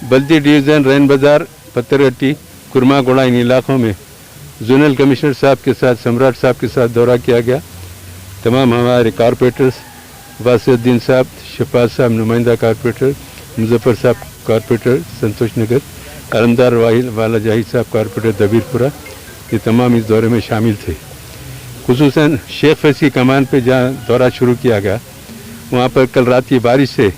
बल्दी division, रैन बाज़ार, पत्थरगट्टी, कुरमागोड़ा इन इलाकों में जोनल कमिश्नर साहब के साथ, सम्राट साहब के साथ दौरा किया गया। तमाम हमारे कारपोरेटर्स, वासिउद्दीन साहब, शफाज साहब नुमाइंदा कारपोरेटर, मुजफ्फर साहब कारपोरेटर संतोष नगर, अलमदार वाला जाहिद साहब कारपोरेटर दबीरपुरा, ये तमाम इस दौरे में शामिल थे। खुसूसन शेख फैज़ की कमान पे जहाँ दौरा शुरू किया गया, वहाँ पर कल रात की बारिश से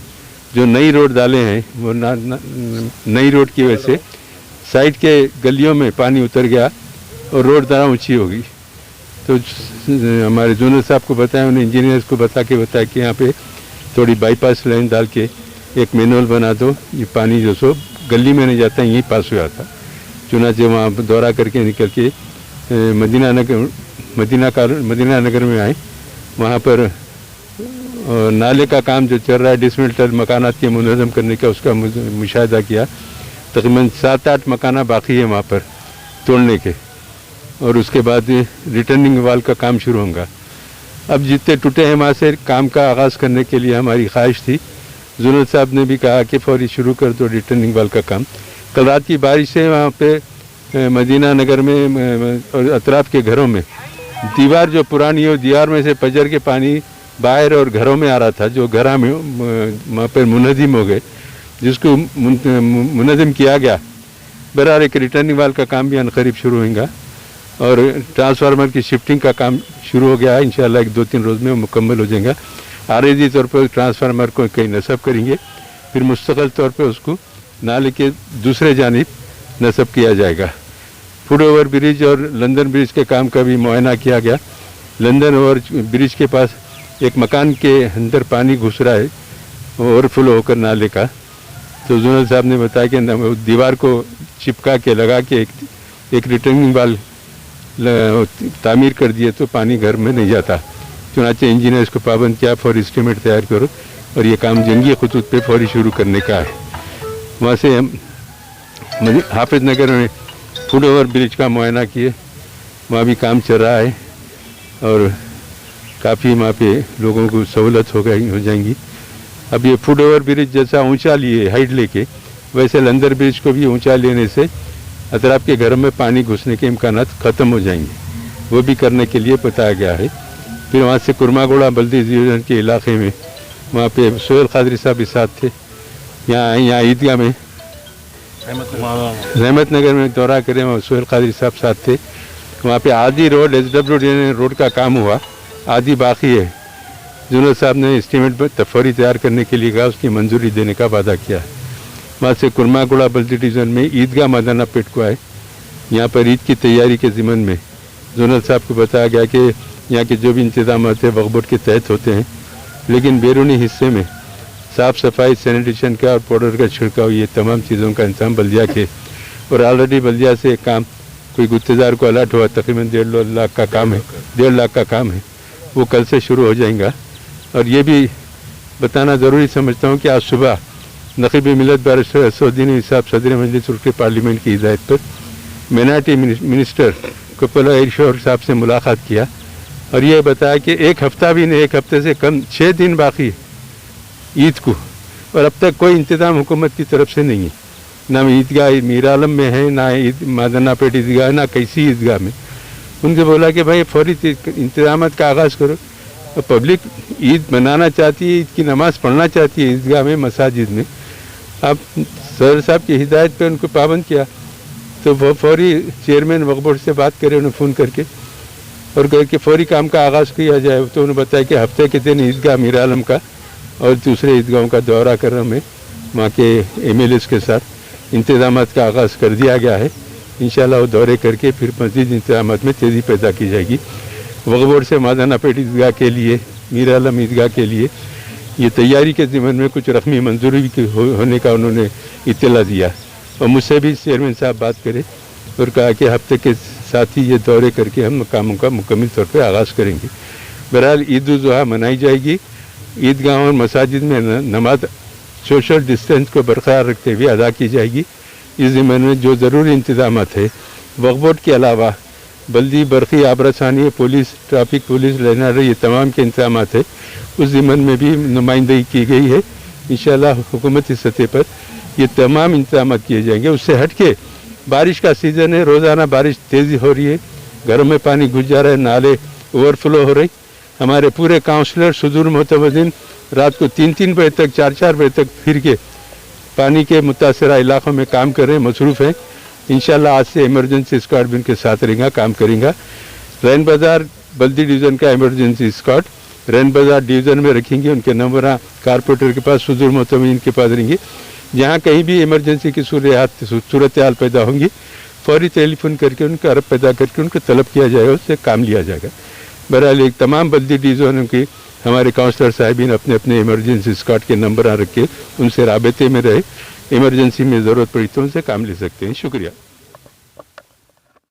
जो नई रोड डाले हैं, वो नई रोड की वजह से साइड के गलियों में पानी उतर गया और रोड ज़रा ऊंची हो गई। तो हमारे जोनल साहब को बताया, उन्हें इंजीनियर्स को बताया कि यहाँ पे थोड़ी बाईपास लाइन डाल के एक मैनुअल बना दो, ये पानी जो सो गली में नहीं जाता, यहीं पास हो जाता। चुनाचे वहाँ दौरा करके निकल के मदीना नगर में आए। वहाँ पर नाले का काम जो चल रहा है, डिसमेंटल मकानात के मुनज़्ज़म करने का, उसका मुशाहिदा किया। तकरीबन 7-8 मकाना बाकी है वहाँ पर तोड़ने के, और उसके बाद रिटर्निंग वाल का काम शुरू होगा। अब जितने टूटे हैं वहाँ से काम का आगाज़ करने के लिए हमारी ख्वाहिश थी। जोनल साहब ने भी कहा कि फौरी शुरू कर दो रिटर्निंग वाल का काम। कल रात की बारिश से वहाँ पे मदीना नगर में और अतराफ़ के घरों में दीवार जो पुरानी हो, दीवार में से पजर के पानी बाहर और घरों में आ रहा था, जो घर में वहाँ पर मुनज़्ज़म हो गए, जिसको मुनज़्ज़म किया गया। बहरहाल एक रिटर्निंग वाल का काम भी अनक़रीब शुरू होगा और ट्रांसफार्मर की शिफ्टिंग का काम शुरू हो गया है। इंशाअल्लाह 1-2-3 रोज़ में वो मुकम्मल हो जाएगा। आरेजी तौर पर ट्रांसफार्मर को कहीं नस्ब करेंगे, फिर मुस्तकिल तौर पर उसको नाले के दूसरे जानिब नस्ब किया जाएगा। फुट ओवर ब्रिज और लंदन ब्रिज के काम का भी मुआयना किया गया। लंदन ओवर ब्रिज के पास एक मकान के अंदर पानी घुस रहा है ओवरफ्लो होकर नाले का। तो जोनल साहब ने बताया कि दीवार को चिपका के लगा के एक रिटर्निंग वाल तामीर कर दिए तो पानी घर में नहीं जाता। चुनाचे इंजीनियर्स को पाबंद किया, फौरी एस्टीमेट तैयार करो और ये काम जंगी खतूत पे फौरी शुरू करने का है। वहाँ से हम हाफिज नगर में फुट ओवर ब्रिज का मुआयना किए, वहाँ भी काम चल रहा है और काफ़ी वहाँ पे लोगों को सहूलत हो जाएंगी। अब ये फुट ओवर ब्रिज जैसा ऊंचा लिए हाइट लेके, वैसे लंदन ब्रिज को भी ऊंचा लेने से अतराफ़ के घरों में पानी घुसने के इम्कानात ख़त्म हो जाएंगे, वो भी करने के लिए बताया गया है। फिर वहाँ से कुरमागोड़ा बल्दी डिवीज़न के इलाके में वहाँ पे सोहेल कादरी साहब के साथ थे। यहाँ ईदगाह में रहमत नगर में दौरा करें, वहाँ सोहेल कादरी साहब साथ थे। वहाँ पे आधी रोड SWD रोड का काम हुआ, आधी बाकी है। जोनल साहब ने एस्टीमेट फौरी तैयार करने के लिए कहा, उसकी मंजूरी देने का वादा किया। वहाँ से कुरमागोड़ा बल्दी डिवीज़न में ईदगाह मदाना पेट को आए। यहाँ पर ईद की तैयारी के ज़िम्मन में जोनल साहब को बताया गया कि यहाँ के जो भी इंतजाम है वक्फ बोर्ड के तहत होते हैं, लेकिन बैरूनी हिस्से में साफ़ सफाई, सैनिटेशन का और पाउडर का छिड़काव, ये तमाम चीज़ों का इंतजाम बल्दिया के, और ऑलरेडी बल्दिया से काम कोई गुत्तेदार को अलर्ट हुआ, तकरीबन 1.5 लाख का काम है, 1.5 लाख का काम है, वो कल से शुरू हो जाएगा। और ये भी बताना ज़रूरी समझता हूँ कि आज सुबह नक़ीब मिलत बैरिस्टर असदुद्दीन साहब सदर मजलिस उर्फ़ पार्लियामेंट की हिदायत पर माइनॉरिटी मिनिस्टर कपिला ईश्वर साहब से मुलाकात किया और ये बताया कि एक हफ़्ता भी नहीं, एक हफ़्ते से कम 6 दिन बाकी है ईद को, और अब तक कोई इंतज़ाम हुकूमत की तरफ से नहीं है। ना ईदगाह मीर आलम में है, ना मदना पेट ईदगाह, ना किसी ईदगाह में। उनसे बोला कि भाई फौरी इंतजाम का आगाज़ करो। तो पब्लिक ईद मनाना चाहती है, ईद की नमाज़ पढ़ना चाहती है ईदगाह में, मसाजिद में। आप सदर साहब की हिदायत पे उनको पाबंद किया, तो वो फौरी चेयरमैन वक्फ बोर्ड से बात करे उन्हें फ़ोन करके और कहे कि फौरी काम का आगाज़ किया जाए। तो उन्होंने बताया कि हफ्ते के दिन ईदगाह मीर आलम का اور دوسرے عیدگاہوں کا دورہ کر ہمیں وہاں کے MLAs کے ساتھ انتظامات کا آغاز کر دیا گیا ہے. انشاءاللہ وہ دورے کر کے پھر مزید انتظامات میں تیزی پیدا کی جائے گی. وقف بورڈ سے مادانہ پیٹ عیدگاہ کے لیے، میر عالم عیدگاہ کے لیے یہ تیاری کے ضمن میں کچھ رقمی منظوری ہونے کا انہوں نے اطلاع دیا، اور مجھ سے بھی چیئرمین صاحب بات کرے اور کہا کہ ہفتے کے ساتھ ہی یہ دورے کر کے ہم کاموں کا مکمل طور پہ آغاز کریں گے. بہرحال عید الاضحیٰ منائی جائے گی. عیدگاہوں اور مساجد میں نماز سوشل ڈسٹینس کو برقرار رکھتے ہوئے ادا کی جائے گی. اس ضمن میں جو ضروری انتظامات ہے وقف بورڈ کے علاوہ بلدی، برقی، آب رسانی، پولیس، ٹریفک پولیس، لائنر، یہ تمام کے انتظامات ہے، اس ضمن میں بھی نمائندگی کی گئی ہے. انشاءاللہ حکومتی سطح پر یہ تمام انتظامات کیے جائیں گے. اس سے ہٹ کے بارش کا سیزن ہے، روزانہ بارش تیزی ہو رہی ہے، گھروں میں پانی گھس جا رہا ہے، نالے اوور فلو ہو رہی. ہمارے پورے کاؤنسلر صدور متوازن رات کو 3 بجے تک، 4 بجے تک پھر کے پانی کے متاثرہ علاقوں میں کام کر رہے ہیں، مصروف ہیں. انشاءاللہ آج سے ایمرجنسی اسکواڈ بھی ان کے ساتھ رہیں گا، کام کریں گا. رین بازار بلدی ڈویژن کا ایمرجنسی اسکواڈ رین بازار ڈویژن میں رکھیں گے. ان کے نمبر کارپوریٹر کے پاس، صدور متوازن کے پاس رہیں گے. جہاں کہیں بھی ایمرجنسی کی صورتحال پیدا ہوں گی، فوری ٹیلی فون کر کے ان کا عرب پیدا کر کے ان کو طلب کیا جائے گا، اس سے کام لیا جائے گا. بہرحال ایک تمام بلدی ڈویژنوں کی ہمارے کاؤنسلر صاحبین اپنے اپنے ایمرجنسی اسکواڈ کے نمبر رکھ کے ان سے رابطے میں رہے، ایمرجنسی میں ضرورت پڑی تو ان سے کام لے سکتے ہیں. شکریہ.